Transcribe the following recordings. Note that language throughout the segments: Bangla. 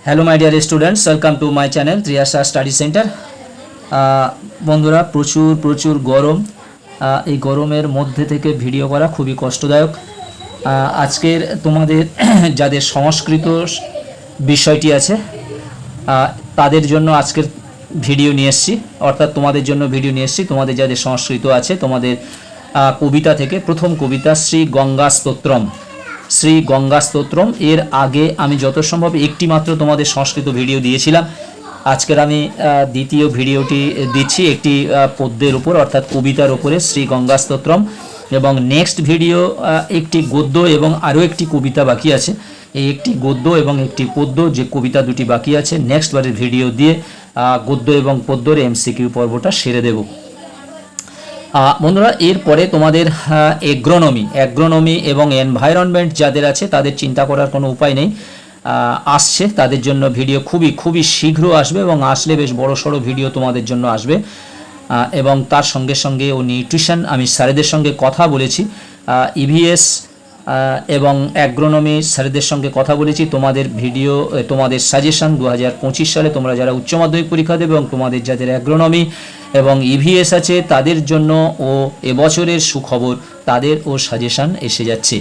Hello my dear students, welcome to my channel Triyasha study centre. বন্ধুরা, প্রচুর গরম। এই গরমের মধ্যে থেকে ভিডিও করা খুবই কষ্টদায়ক। আজকের তোমাদের যাদের সংস্কৃত বিষয়টি আছে তাদের জন্য আজকের ভিডিও নিয়ে এসেছি, অর্থাৎ তোমাদের জন্য ভিডিও নিয়ে এসেছি। তোমাদের যাদের সংস্কৃত আছে তোমাদের কবিতা থেকে প্রথম কবিতা শ্রী গঙ্গা স্তোত্রম। শ্রী গঙ্গা স্তোত্রম এর আগে আমি যত সম্ভব একটি মাত্র তোমাদের সংস্কৃত ভিডিও দিয়েছিলাম। আজকের আমি দ্বিতীয় ভিডিওটি দিচ্ছি একটি পদ্যের উপর, অর্থাৎ কবিতার উপরে, শ্রী গঙ্গা স্তোত্রম। এবং নেক্সট ভিডিও একটি গদ্য এবং আরও একটি কবিতা বাকি আছে। এই একটি গদ্য এবং একটি পদ্য, যে কবিতা দুটি বাকি আছে, নেক্সট বারের ভিডিও দিয়ে গদ্য এবং পদ্যর এমসিকিউ পর্বটা সেরে দেব। বন্ধুরা, এরপরে তোমাদের অ্যাগ্রোনমি এবং এনভায়রনমেন্ট যাদের আছে তাদের চিন্তা করার কোনো উপায় নেই, আসছে। তাদের জন্য ভিডিও খুবই শীঘ্র আসবে এবং আসলে বেশ বড়সড় ভিডিও তোমাদের জন্য আসবে। এবং তার সঙ্গে সঙ্গে নিউট্রিশন, আমি স্যারেদের সঙ্গে কথা বলেছি, ইভিএস এবং অ্যাগ্রোনমি স্যারেদের সঙ্গে কথা বলেছি। তোমাদের ভিডিও, তোমাদের সাজেশন 2025 সালে তোমরা যারা উচ্চ মাধ্যমিক পরীক্ষা দেবে এবং তোমাদের যাদের অ্যাগ্রোনমি এবং ইভিএস আছে তাদের জন্য ও এবছরের সুখবর, তাদের ও সাজেশন এসে যাচ্ছে।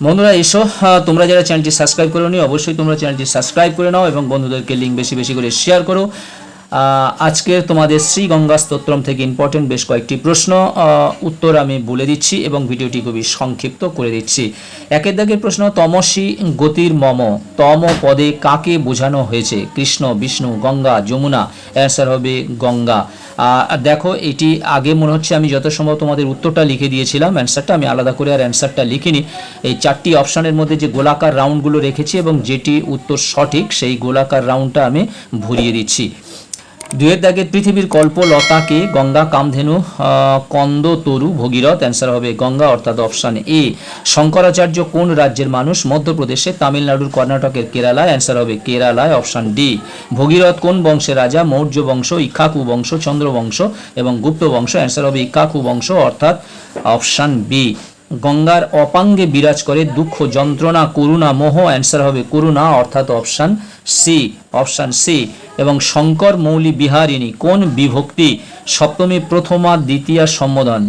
বন্ধুরা এসো, তোমরা যারা চ্যানেলটি সাবস্ক্রাইব করে নি অবশ্যই তোমরা চ্যানেলটি সাবস্ক্রাইব করে নাও এবং বন্ধুদেরকে লিঙ্ক বেশি করে শেয়ার করো। আজকের তোমাদের শ্রী গঙ্গা স্তোত্রম থেকে ইম্পর্টেন্ট বেশ কয়েকটি প্রশ্ন উত্তর আমি বলে দিচ্ছি এবং ভিডিওটি খুবই সংক্ষিপ্ত করে দিচ্ছি। একের দাগের প্রশ্ন, তমসী গতির মম, তম পদে কাকে বোঝানো হয়েছে? কৃষ্ণ, বিষ্ণু, গঙ্গা, যমুনা? অ্যান্সার হবে গঙ্গা। দেখো, এটি আগে মনে হচ্ছে আমি যত সম্ভব তোমাদের উত্তরটা লিখে দিয়েছিলাম, অ্যান্সারটা আমি আলাদা করে আর অ্যান্সারটা লিখিনি। এই চারটি অপশানের মধ্যে যে গোলাকার রাউন্ডগুলো রেখেছি এবং যেটি উত্তর সঠিক সেই গোলাকার রাউন্ডটা আমি ভরিয়ে দিচ্ছি। দুয়ের দাগের পৃথিবীর কল্পলতাকে গঙ্গা, কামধেনু, কন্দ, তরু, ভগীরথ? অ্যান্সার হবে গঙ্গা, অর্থাৎ অপশান এ। শঙ্করাচার্য কোন রাজ্যের মানুষ? মধ্যপ্রদেশে, তামিলনাড়ুর, কর্ণাটকের, কেরালায়? অ্যান্সার হবে কেরালায়, অপশান ডি। ভগীরথ কোন বংশের রাজা? মৌর্য বংশ, ইক্ষ্বাকু বংশ, চন্দ্র বংশ এবং গুপ্ত বংশ? অ্যান্সার হবে ইক্ষ্বাকু বংশ, অর্থাৎ অপশান বি। গঙ্গার অপাঙ্গে বিরাজ করে দুঃখ, যন্ত্রণা, করুণা, মোহ? অ্যান্সার হবে করুণা, অর্থাৎ অপশান সি। এবং শঙ্কর মৌলি বিহারিণী কোন বিভক্তি? সপ্তমী, প্রথমা, দ্বিতীয়া, সম্বোধন?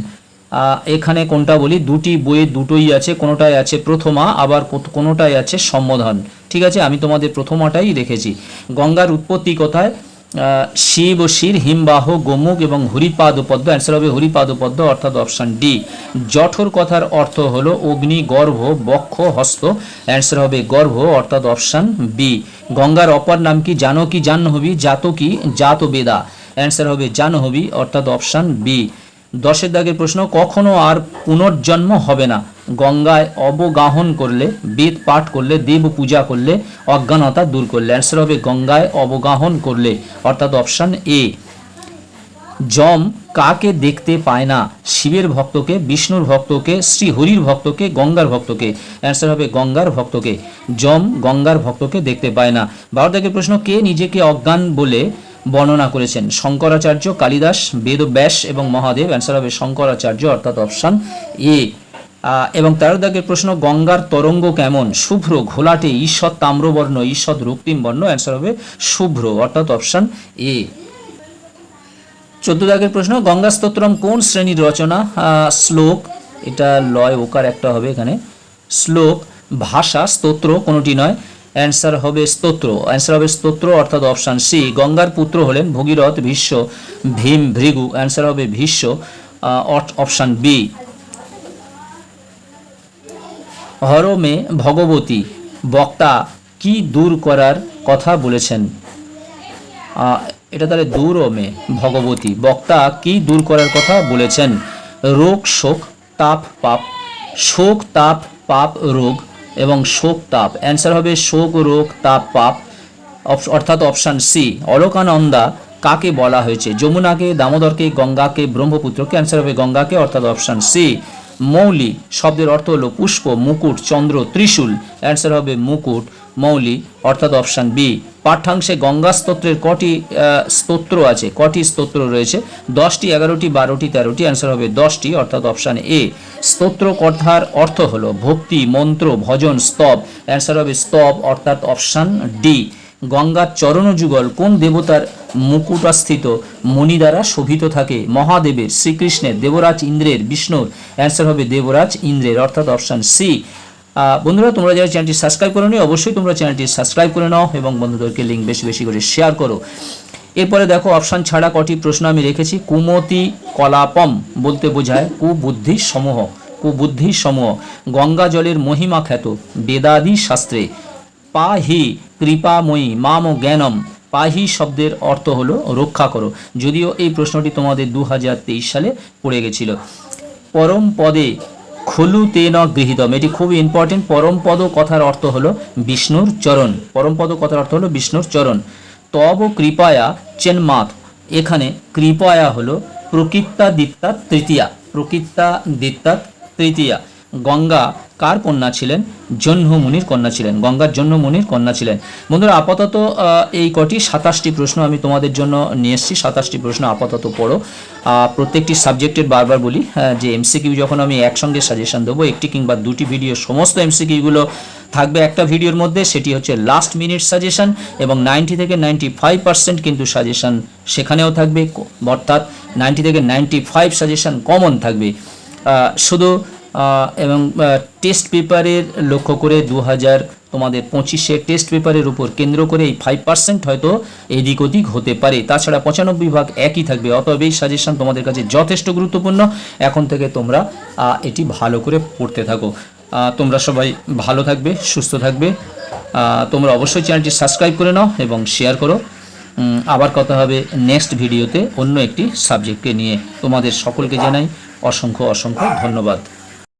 এখানে কোনটা বলি, দুটি বইয়ে দুটোই আছে, কোনোটায় আছে প্রথমা আবার কোনোটায় আছে সম্বোধন। ঠিক আছে, আমি তোমাদের প্রথমাটাই রেখেছি। গঙ্গার উৎপত্তি কোথায়? শিব ও শির, হিমবাহ, গোমুখ এবং হরিপাদ পদ্ম? অ্যান্সার হবে হরিপাদ পদ্ম, অর্থাৎ অপশান ডি। জঠর কথার অর্থ হলো অগ্নি, গর্ভ, বক্ষ, হস্ত? অ্যান্সার হবে গর্ভ, অর্থাৎ অপশান বি। গঙ্গার অপর নাম কি? জানকী, জাহ্নবী, জাতকী, জাতবেদা? অ্যান্সার হবে জাহ্নবী, অর্থাৎ অপশান বি। 10এর দাগের প্রশ্ন, কখনো আর পুনর্জন্ম হবে না? গঙ্গায় অবগাহন করলে, বেদ পাঠ করলে, দেব পূজা করলে, অজ্ঞানতা দূর করলে? অ্যান্সার হবে গঙ্গায় অবগাহন করলে, অর্থাৎ অপশান এ। যম কাকে দেখতে পায় না? শিবের ভক্তকে, বিষ্ণুর ভক্তকে, শ্রীহরির ভক্তকে, গঙ্গার ভক্তকে? অ্যান্সার হবে গঙ্গার ভক্তকে। যম গঙ্গার ভক্তকে দেখতে পায় না। 12 দাগের প্রশ্ন, কে নিজেকে অজ্ঞান বলে বর্ণনা করেছেন? শঙ্করাচার্য, কালিদাস, বেদব্যাস এবং মহাদেব? অ্যান্সার হবে শঙ্করাচার্য, অর্থাৎ অপশান এ। এবং 13 দাগের প্রশ্ন, গঙ্গার তরঙ্গ কেমন? শুভ্র, ঘোলাটে, ঈষৎ তাম্রবর্ণ, ঈষৎ রক্তিম বর্ণ? অ্যান্সার হবে শুভ্র, অর্থাৎ অপশান এ। 14 দাগের প্রশ্ন, গঙ্গা স্তোত্রম কোন শ্রেণীর রচনা? শ্লোক, এটা লয় ওকার একটা হবে এখানে, শ্লোক, ভাষা, স্তোত্র কোনোটি নয়? অ্যান্সার হবে স্তোত্র, অর্থাৎ অপশান সি। গঙ্গার পুত্র হলেন ভগীরথ, ভীষ্ম, ভীম, ভৃগু? অ্যান্সার হবে ভীষ্ম, অপশান বি। হরমে ভগবতী বক্তা কি দূর করার কথা বলেছেন? এটা তাহলে দূরমে ভগবতী বক্তা কি দূর করার কথা বলেছেন? রোগ, শোক, তাপ, পাপ? শোক, তাপ, পাপ, রোগ এবং শোক, তাপ? অ্যান্সার হবে শোক, রোগ, তাপ, পাপ, অর্থাৎ অপশান সি। অলকানন্দা কাকে বলা হয়েছে? যমুনাকে, দামোদরকে, গঙ্গাকে, ব্রহ্মপুত্রকে? অ্যান্সার হবে গঙ্গাকে, অর্থাৎ অপশান সি। মৌলি শব্দের অর্থ হলো পুষ্প, মুকুট, চন্দ্র, ত্রিশূল। অ্যান্সার হবে মুকুট, মৌলি, অর্থাৎ অপশান বি। পাঠ্যাংশে গঙ্গা স্তোত্রের কটি স্তোত্র আছে? কটি স্তোত্র রয়েছে? 10টি, 11টি, 12টি, 13টি। অ্যান্সার হবে 10টি, অর্থাৎ অপশান এ। স্তোত্র কথার অর্থ হলো ভক্তি, মন্ত্র, ভজন, স্তব। অ্যান্সার হবে স্তব, অর্থাৎ অপশান ডি। গঙ্গার চরণযুগল কোন দেবতার মুকুটস্থিত মণি দ্বারা শোভিত থাকে? মহাদেবের, শ্রীকৃষ্ণের, দেবরাজ ইন্দ্রের, বিষ্ণুর। অ্যান্সার হবে দেবরাজ ইন্দ্রের, অর্থাৎ অপশান সি। বন্ধুরা, তোমরা যারা চ্যানেলটি সাবস্ক্রাইব করো নি, অবশ্যই তোমরা চ্যানেলটি সাবস্ক্রাইব করে নাও এবং বন্ধুদেরকে লিঙ্ক বেশি বেশি করে শেয়ার করো। এরপরে দেখো অপশান ছাড়া কটি প্রশ্ন আমি রেখেছি। কুমতি কলাপম বলতে বোঝায় কুবুদ্ধি সমূহ। কুবুদ্ধি সমূহ। গঙ্গা জলের মহিমা খ্যাত বেদাদি শাস্ত্রে। পাহি কৃপাময়ী মাম জ্ঞানম। পাহি শব্দের অর্থ হলো রক্ষা করো। যদিও এই প্রশ্নটি তোমাদের 2023 সালে পড়ে গেছিল। পরম পদে খলু তেন গৃহীতম, এটি খুবই ইম্পর্টেন্ট। পরমপদ কথার অর্থ হলো বিষ্ণুর চরণ। পরমপদ কথার অর্থ হলো বিষ্ণুর চরণ। তব কৃপায়া চেন্মাত, এখানে কৃপায়া হলো প্রকৃত্তাদিত্যা তৃতীয়া। প্রকৃত্তাদিত্যা তৃতীয়া। গঙ্গা কার কন্যা ছিলেন? জহ্নমুনির কন্যা ছিলেন। গঙ্গার জহ্নমুনির কন্যা ছিলেন। বন্ধুরা, আপাতত এই কটি 27টি প্রশ্ন আমি তোমাদের জন্য নিয়ে এসেছি। 27টি প্রশ্ন আপাতত পড়ো। প্রত্যেকটি সাবজেক্টের বারবার বলি যে এমসিকিউ যখন আমি একসঙ্গে সাজেশন দেবো, একটি কিংবা দুটি ভিডিও, সমস্ত এমসিকিউগুলো থাকবে একটা ভিডিওর মধ্যে। সেটি হচ্ছে লাস্ট মিনিট সাজেশন এবং 90 থেকে 95% কিন্তু সাজেশন সেখানেও থাকবে, অর্থাৎ 90 থেকে 95 সাজেশন কমন থাকবে। শুধু এবং টেস্ট পেপারের লক্ষ্য করে 2025 টেস্ট পেপারের উপর কেন্দ্র করে এই 5% হয়তো এদিক ওদিক হতে পারে। তাছাড়া 95 একই থাকবে। অতএব এই সাজেশন তোমাদের কাছে যথেষ্ট গুরুত্বপূর্ণ। এখন থেকে তোমরা এটি ভালো করে পড়তে থাকো। তোমরা সবাই ভালো থাকবে, সুস্থ থাকবে। তোমরা অবশ্যই চ্যানেলটি সাবস্ক্রাইব করে নাও এবং শেয়ার করো। আবার কথা হবে নেক্সট ভিডিওতে অন্য একটি সাবজেক্টকে নিয়ে। তোমাদের সকলকে জানাই অসংখ্য অসংখ্য ধন্যবাদ।